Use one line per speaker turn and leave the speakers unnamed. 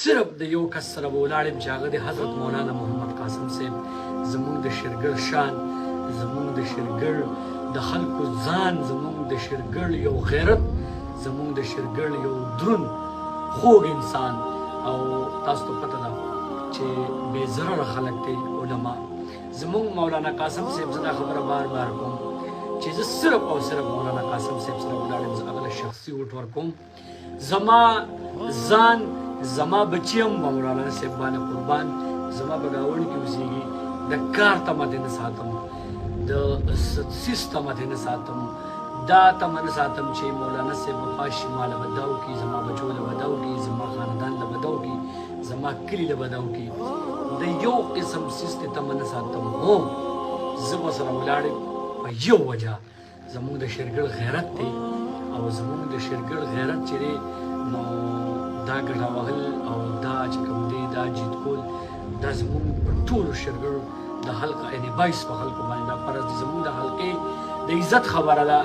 صرف د یو کس سره به ولاړ یم چې هغه د حضرت مولانا محمد قاسم صاحب زمونږ د شیرګل شان، زمونږ د شیرګل د خلکو ځان، زمونږ د شیرګل یو غیرت، زمونږ د شیرګل یو دروند خوږ انسان. او تاسو ته پته ده چې بې ضرره خلک دی علما. زمونږ مولانا قاسم صاحب زه دا خبره بار بار کوم چې زه صرف او صرف مولانا قاسم صاحب سره ولاړ یم، زه هغه له شخصي ووټ ورکوم. زما ځان زما بچي هم به مولانا صاحب باندې قربان، زما په ګاونډ کې اوسېږي، د کار تمه دې نه ساتم، د سیس تمه دې نه ساتم، دا تمه نه ساتم چې مولانا صاحب وفات شي ما له به دا وکړي، زما بچو له به دا وکړي، زما خاندان له به دا وکړي، زما کلي له به دا وکړي. د یو قسم سیس ته تمه نه ساتم. هو زه به سره ولاړ یم په یو وجه، زمونږ د شیرګل غیرت دی، او زمونږ د شیرګل غیرت چې دی نو دا ګټه وهل او دا چې کوم دی دا جیت کول دا زمونږ په ټولو شیرګل د حلقه یعنې 22 په خلکو باندې دا فرض دی. زمونږ د حلقې د عزت خبره ده